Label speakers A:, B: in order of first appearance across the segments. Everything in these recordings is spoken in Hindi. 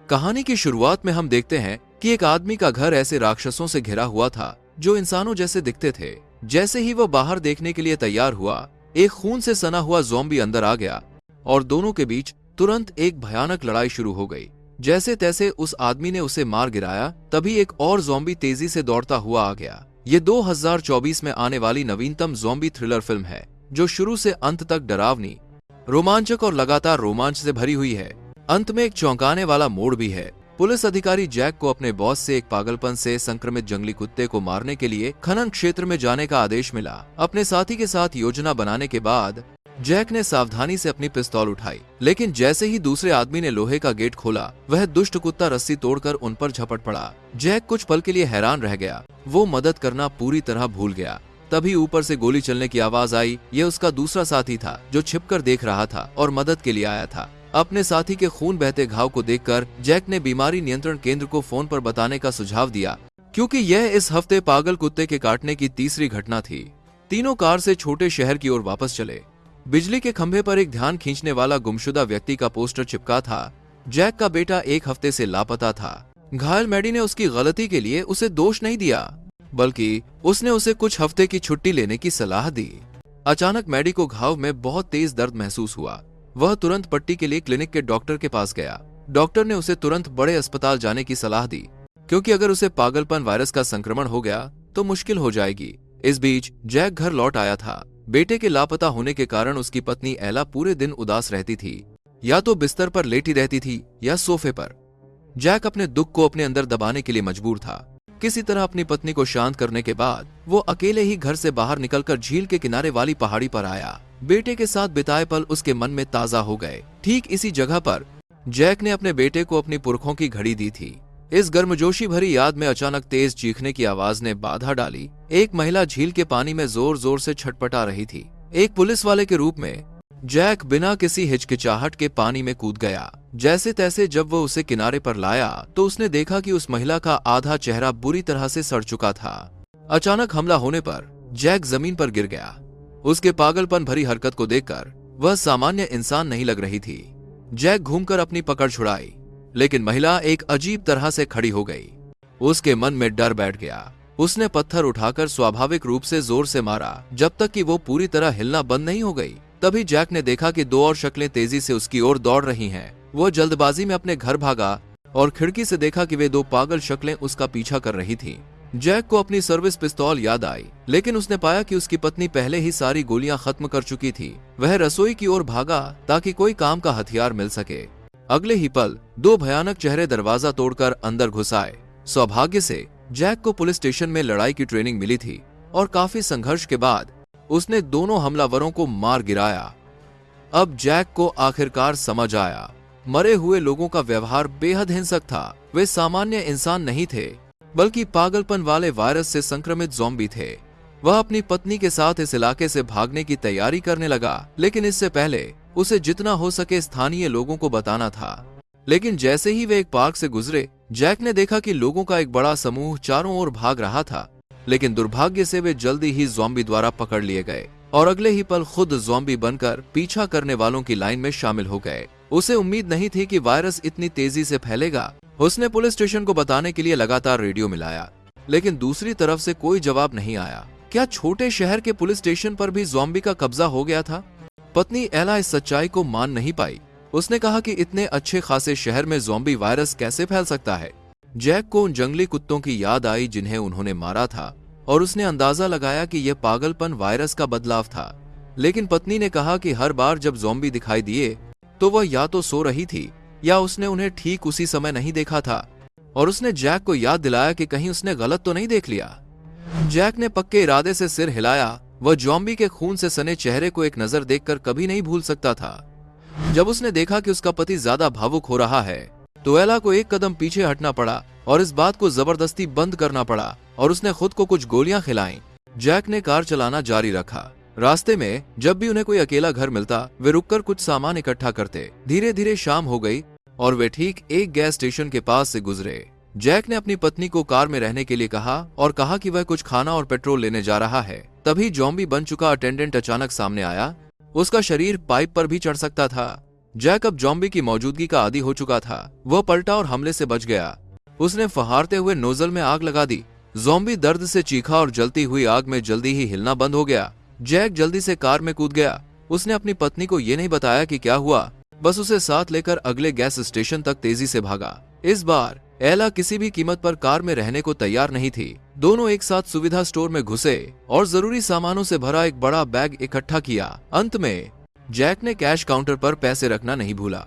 A: कहानी की शुरुआत में हम देखते हैं कि एक आदमी का घर ऐसे राक्षसों से घिरा हुआ था जो इंसानों जैसे दिखते थे। जैसे ही वह बाहर देखने के लिए तैयार हुआ, एक खून से सना हुआ ज़ॉम्बी अंदर आ गया और दोनों के बीच तुरंत एक भयानक लड़ाई शुरू हो गई। जैसे तैसे उस आदमी ने उसे मार गिराया, तभी एक और ज़ॉम्बी तेजी से दौड़ता हुआ आ गया। ये 2024 में आने वाली नवीनतम ज़ॉम्बी थ्रिलर फिल्म है जो शुरू से अंत तक डरावनी, रोमांचक और लगातार रोमांच से भरी हुई है। अंत में एक चौंकाने वाला मोड़ भी है। पुलिस अधिकारी जैक को अपने बॉस से एक पागलपन से संक्रमित जंगली कुत्ते को मारने के लिए खनन क्षेत्र में जाने का आदेश मिला। अपने साथी के साथ योजना बनाने के बाद जैक ने सावधानी से अपनी पिस्तौल उठाई, लेकिन जैसे ही दूसरे आदमी ने लोहे का गेट खोला, वह दुष्ट कुत्ता रस्सी तोड़कर उन पर झपट पड़ा। जैक कुछ पल के लिए हैरान रह गया। वो मदद करना पूरी तरह भूल गया। तभी ऊपर से गोली चलने की आवाज आई। ये उसका दूसरा साथी था जो छिपकर देख रहा था और मदद के लिए आया था। अपने साथी के खून बहते घाव को देखकर जैक ने बीमारी नियंत्रण केंद्र को फोन पर बताने का सुझाव दिया, क्योंकि यह इस हफ्ते पागल कुत्ते के काटने की तीसरी घटना थी। तीनों कार से छोटे शहर की ओर वापस चले। बिजली के खंभे पर एक ध्यान खींचने वाला गुमशुदा व्यक्ति का पोस्टर चिपका था। जैक का बेटा एक हफ्ते से लापता था। घायल मैडी ने उसकी गलती के लिए उसे दोष नहीं दिया, बल्कि उसने उसे कुछ हफ्ते की छुट्टी लेने की सलाह दी। अचानक मैडी को घाव में बहुत तेज दर्द महसूस हुआ। वह तुरंत पट्टी के लिए क्लिनिक के डॉक्टर के पास गया। डॉक्टर ने उसे तुरंत बड़े अस्पताल जाने की सलाह दी, क्योंकि अगर उसे पागलपन वायरस का संक्रमण हो गया तो मुश्किल हो जाएगी। इस बीच जैक घर लौट आया था। बेटे के लापता होने के कारण उसकी पत्नी एला पूरे दिन उदास रहती थी। या तो बिस्तर पर लेटी रहती थी या सोफे पर। जैक अपने दुख को अपने अंदर दबाने के लिए मजबूर था। किसी तरह अपनी पत्नी को शांत करने के बाद वो अकेले ही घर से बाहर निकलकर झील के किनारे वाली पहाड़ी पर आया। बेटे के साथ बिताए पल उसके मन में ताजा हो गए। ठीक इसी जगह पर जैक ने अपने बेटे को अपनी पुरखों की घड़ी दी थी। इस गर्मजोशी भरी याद में अचानक तेज चीखने की आवाज ने बाधा डाली। एक महिला झील के पानी में जोर जोर से छटपटा रही थी। एक पुलिस वाले के रूप में जैक बिना किसी हिचकिचाहट के पानी में कूद गया। जैसे तैसे जब वो उसे किनारे पर लाया तो उसने देखा कि उस महिला का आधा चेहरा बुरी तरह से सड़ चुका था। अचानक हमला होने पर जैक जमीन पर गिर गया। उसके पागलपन भरी हरकत को देखकर वह सामान्य इंसान नहीं लग रही थी। जैक घूमकर अपनी पकड़ छुड़ाई, लेकिन महिला एक अजीब तरह से खड़ी हो गई। उसके मन में डर बैठ गया। उसने पत्थर उठाकर स्वाभाविक रूप से जोर से मारा, जब तक कि वो पूरी तरह हिलना बंद नहीं हो गई। तभी जैक ने देखा कि दो और शक्लें तेजी से उसकी ओर दौड़ रही हैं। वो जल्दबाजी में अपने घर भागा और खिड़की से देखा कि वे दो पागल शक्लें उसका पीछा कर रही थीं। जैक को अपनी सर्विस पिस्तौल याद आई, लेकिन उसने पाया कि उसकी पत्नी पहले ही सारी गोलियां खत्म कर चुकी थी। वह रसोई की ओर भागा ताकि कोई काम का हथियार मिल सके। अगले ही पल दो भयानक चेहरे दरवाजा तोड़कर अंदर घुस आए। सौभाग्य से जैक को पुलिस स्टेशन में लड़ाई की ट्रेनिंग मिली थी और काफी संघर्ष के बाद उसने दोनों हमलावरों को मार गिराया। अब जैक को आखिरकार समझ आया, मरे हुए लोगों का व्यवहार बेहद हिंसक था। वे सामान्य इंसान नहीं थे, बल्कि पागलपन वाले वायरस से संक्रमित ज़ॉम्बी थे। वह अपनी पत्नी के साथ इस इलाके से भागने की तैयारी करने लगा, लेकिन इससे पहले उसे जितना हो सके स्थानीय लोगों को बताना था। लेकिन जैसे ही वे एक पार्क से गुजरे, जैक ने देखा कि लोगों का एक बड़ा समूह चारों ओर भाग रहा था, लेकिन दुर्भाग्य से वे जल्दी ही ज़ॉम्बी द्वारा पकड़ लिए गए और अगले ही पल खुद ज़ॉम्बी बनकर पीछा करने वालों की लाइन में शामिल हो गए। उसे उम्मीद नहीं थी कि वायरस इतनी तेजी से फैलेगा। उसने पुलिस स्टेशन को बताने के लिए लगातार रेडियो मिलाया, लेकिन दूसरी तरफ से कोई जवाब नहीं आया। क्या छोटे शहर के पुलिस स्टेशन पर भी ज़ॉम्बी का कब्जा हो गया था? पत्नी एला इस सच्चाई को मान नहीं पाई। उसने कहा कि इतने अच्छे खासे शहर में ज़ॉम्बी वायरस कैसे फैल सकता है। जैक को उन जंगली कुत्तों की याद आई जिन्हें उन्होंने मारा था, और उसने अंदाजा लगाया कि यह पागलपन वायरस का बदलाव था। लेकिन पत्नी ने कहा कि हर बार जब ज़ॉम्बी दिखाई दिए तो वह या तो सो रही थी या उसने उन्हें ठीक उसी समय नहीं देखा था, और उसने जैक को याद दिलाया कि कहीं उसने गलत तो नहीं देख लिया। जैक ने पक्के इरादे से सिर हिलाया। वह ज़ॉम्बी के खून से सने चेहरे को एक नजर देखकर कभी नहीं भूल सकता था। जब उसने देखा कि उसका पति ज्यादा भावुक हो रहा है, तो एला को एक कदम पीछे हटना पड़ा और इस बात को जबरदस्ती बंद करना पड़ा, और उसने खुद को कुछ गोलियां खिलाईं। जैक ने कार चलाना जारी रखा। रास्ते में जब भी उन्हें कोई अकेला घर मिलता, वे रुककर कुछ सामान इकट्ठा करते। धीरे धीरे शाम हो गई और वे ठीक एक गैस स्टेशन के पास से गुजरे। जैक ने अपनी पत्नी को कार में रहने के लिए कहा और कहा कि वह कुछ खाना और पेट्रोल लेने जा रहा है। तभी ज़ॉम्बी बन चुका अटेंडेंट अचानक सामने आया। उसका शरीर पाइप पर भी चढ़ सकता था। जैक अब जॉम्बी की मौजूदगी का आदी हो चुका था। वह पलटा और हमले से बच गया। उसने फहारते हुए नोजल में आग लगा दी। ज़ॉम्बी दर्द से चीखा और जलती हुई आग में जल्दी ही हिलना बंद हो गया। जैक जल्दी से कार में कूद गया। उसने अपनी पत्नी को ये नहीं बताया कि क्या हुआ, बस उसे साथ लेकर अगले गैस स्टेशन तक तेजी से भागा। इस बार एला किसी भी कीमत पर कार में रहने को तैयार नहीं थी। दोनों एक साथ सुविधा स्टोर में घुसे और जरूरी सामानों से भरा एक बड़ा बैग इकट्ठा किया। अंत में जैक ने कैश काउंटर पर पैसे रखना नहीं भूला।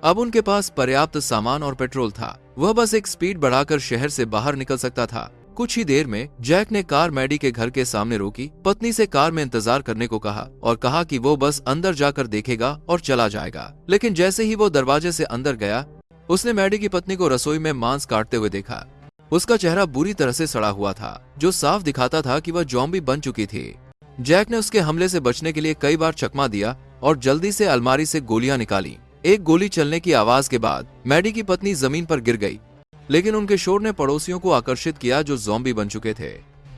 A: अब उनके पास पर्याप्त सामान और पेट्रोल था। वह बस एक स्पीड बढ़ाकर शहर से बाहर निकल सकता था। कुछ ही देर में जैक ने कार मैडी के घर के सामने रोकी, पत्नी से कार में इंतजार करने को कहा और कहा कि वो बस अंदर जाकर देखेगा और चला जाएगा। लेकिन जैसे ही वो दरवाजे से अंदर गया, उसने मैडी की पत्नी को रसोई में मांस काटते हुए देखा। उसका चेहरा बुरी तरह से सड़ा हुआ था, जो साफ दिखाता था कि वह जॉम्बी बन चुकी थी। जैक ने उसके हमले से बचने के लिए कई बार चकमा दिया और जल्दी से अलमारी से गोलियां निकाली। एक गोली चलने की आवाज के बाद मैडी की पत्नी जमीन पर गिर गई, लेकिन उनके शोर ने पड़ोसियों को आकर्षित किया जो ज़ॉम्बी बन चुके थे।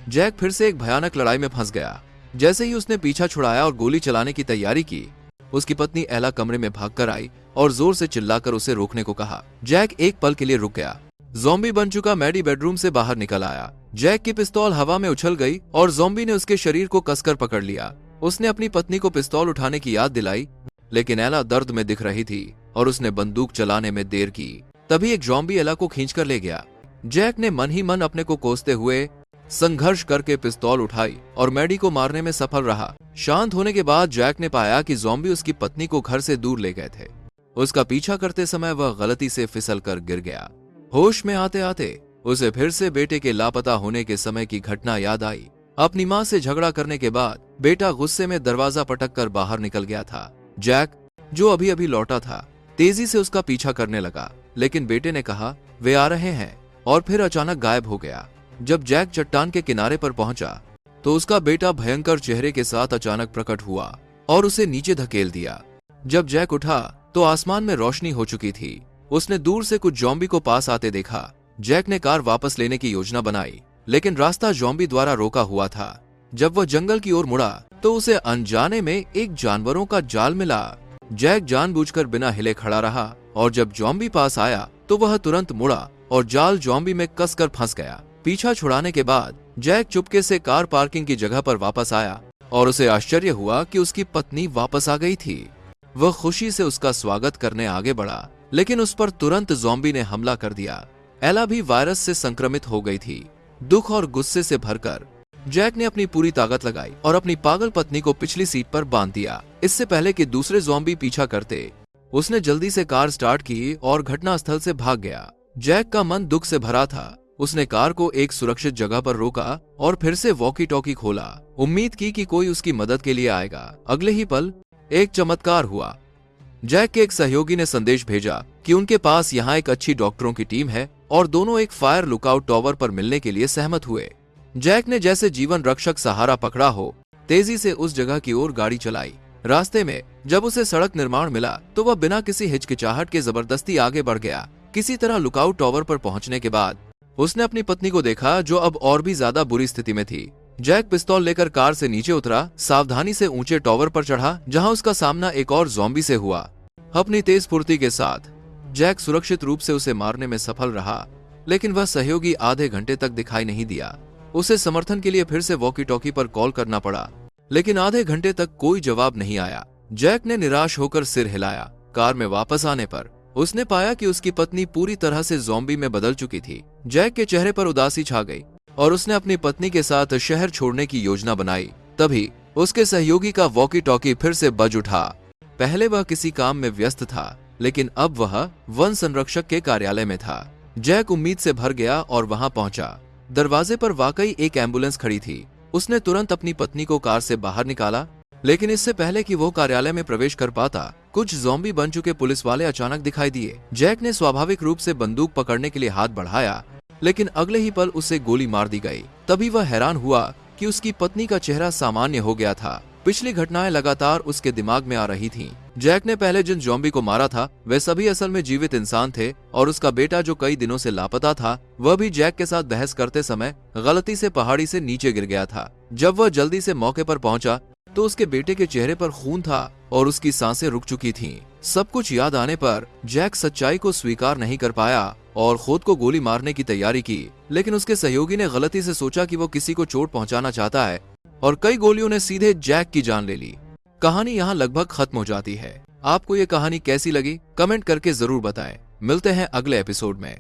A: जैक फिर से एक भयानक लड़ाई में फंस गया। जैसे ही उसने पीछा छुड़ाया और गोली चलाने की तैयारी की, उसकी पत्नी एला कमरे में भागकर आई और जोर से चिल्लाकर उसे रोकने को कहा। जैक एक पल के लिए रुक गया। ज़ॉम्बी बन चुका मैडी बेडरूम से बाहर निकल आया। जैक की पिस्तौल हवा में उछल गई और ज़ॉम्बी ने उसके शरीर को कसकर पकड़ लिया। उसने अपनी पत्नी को पिस्तौल उठाने की याद दिलाई, लेकिन एला दर्द में दिख रही थी और उसने बंदूक चलाने में देर की। तभी एक ज़ॉम्बी एला को खींचकर ले गया। जैक ने मन ही मन अपने को कोसते हुए संघर्ष करके पिस्तौल उठाई और मैडी को मारने में सफल रहा। शांत होने के बाद जैक ने पाया कि ज़ॉम्बी उसकी पत्नी को घर से दूर ले गए थे। उसका पीछा करते समय वह गलती से फिसल कर गिर गया। होश में आते आते उसे फिर से बेटे के लापता होने के समय की घटना याद आई। अपनी माँ से झगड़ा करने के बाद बेटा गुस्से में दरवाजा पटक कर बाहर निकल गया था। जैक, जो अभी अभी लौटा था, तेजी से उसका पीछा करने लगा, लेकिन बेटे ने कहा वे आ रहे हैं और फिर अचानक गायब हो गया। जब जैक चट्टान के किनारे पर पहुंचा तो उसका बेटा भयंकर चेहरे के साथ अचानक प्रकट हुआ और उसे नीचे धकेल दिया। जब जैक उठा तो आसमान में रोशनी हो चुकी थी। उसने दूर से कुछ ज़ॉम्बी को पास आते देखा। जैक ने कार वापस लेने की योजना बनाई, लेकिन रास्ता ज़ॉम्बी द्वारा रोका हुआ था। जब वह जंगल की ओर मुड़ा तो उसे अनजाने में एक जानवरों का जाल मिला। जैक जानबूझकर बिना हिले खड़ा रहा और जब ज़ॉम्बी पास आया तो वह तुरंत मुड़ा और जाल ज़ॉम्बी में कसकर फंस गया। पीछा छुड़ाने के बाद जैक चुपके से कार पार्किंग की जगह पर वापस आया और उसे आश्चर्य हुआ कि उसकी पत्नी वापस आ गई थी। वह खुशी से उसका स्वागत करने आगे बढ़ा, लेकिन उस पर तुरंत ज़ॉम्बी ने हमला कर दिया। एला भी वायरस से संक्रमित हो गई थी। दुख और गुस्से से भरकर जैक ने अपनी पूरी ताकत लगाई और अपनी पागल पत्नी को पिछली सीट पर बांध दिया। इससे पहले कि दूसरे ज़ॉम्बी पीछा करते, उसने जल्दी से कार स्टार्ट की और घटनास्थल से भाग गया। जैक का मन दुख से भरा था। उसने कार को एक सुरक्षित जगह पर रोका और फिर से वॉकी टॉकी खोला। उम्मीद की कि कोई उसकी मदद के लिए आएगा। अगले ही पल एक चमत्कार हुआ। जैक के एक सहयोगी ने संदेश भेजा कि उनके पास यहाँ एक अच्छी डॉक्टरों की टीम है और दोनों एक फायर लुकआउट टावर पर मिलने के लिए सहमत हुए। जैक ने जैसे जीवन रक्षक सहारा पकड़ा हो, तेजी से उस जगह की ओर गाड़ी चलाई। रास्ते में जब उसे सड़क निर्माण मिला तो वह बिना किसी हिचकिचाहट के जबरदस्ती आगे बढ़ गया। किसी तरह लुकआउट टावर पर पहुंचने के बाद उसने अपनी पत्नी को देखा, जो अब और भी ज्यादा बुरी स्थिति में थी। जैक पिस्तौल लेकर कार से नीचे उतरा, सावधानी से ऊंचे टावर पर चढ़ा, जहां उसका सामना एक और ज़ॉम्बी से हुआ। अपनी तेज फुर्ती के साथ जैक सुरक्षित रूप से उसे मारने में सफल रहा, लेकिन वह सहयोगी आधे घंटे तक दिखाई नहीं दिया। उसे समर्थन के लिए फिर से वॉकी टॉकी पर कॉल करना पड़ा, लेकिन आधे घंटे तक कोई जवाब नहीं आया। जैक ने निराश होकर सिर हिलाया। कार में वापस आने पर उसने पाया कि उसकी पत्नी पूरी तरह से ज़ॉम्बी में बदल चुकी थी। जैक के चेहरे पर उदासी छा गई और उसने अपनी पत्नी के साथ शहर छोड़ने की योजना बनाई। तभी उसके सहयोगी का वॉकी टॉकी फिर से बज उठा। पहले वह किसी काम में व्यस्त था, लेकिन अब वह वन संरक्षक के कार्यालय में था। जैक उम्मीद से भर गया और वहां पहुंचा। दरवाजे पर वाकई एक एम्बुलेंस खड़ी थी। उसने तुरंत अपनी पत्नी को कार से बाहर निकाला, लेकिन इससे पहले कि वो कार्यालय में प्रवेश कर पाता, कुछ ज़ॉम्बी बन चुके पुलिस वाले अचानक दिखाई दिए। जैक ने स्वाभाविक रूप से बंदूक पकड़ने के लिए हाथ बढ़ाया, लेकिन अगले ही पल उसे गोली मार दी गई। तभी वह हैरान हुआ कि उसकी पत्नी का चेहरा सामान्य हो गया था। पिछली घटनाएं लगातार उसके दिमाग में आ रही थीं। जैक ने पहले जिन ज़ॉम्बी को मारा था वे सभी असल में जीवित इंसान थे, और उसका बेटा जो कई दिनों से लापता था, वह भी जैक के साथ बहस करते समय गलती से पहाड़ी से नीचे गिर गया था। जब वह जल्दी से मौके पर पहुंचा तो उसके बेटे के चेहरे पर खून था और उसकी सांसें रुक चुकी थीं। सब कुछ याद आने पर जैक सच्चाई को स्वीकार नहीं कर पाया और खुद को गोली मारने की तैयारी की, लेकिन उसके सहयोगी ने गलती से सोचा कि वो किसी को चोट पहुंचाना चाहता है और कई गोलियों ने सीधे जैक की जान ले ली। कहानी यहाँ लगभग खत्म हो जाती है। आपको ये कहानी कैसी लगी कमेंट करके जरूर बताएं। मिलते हैं अगले एपिसोड में।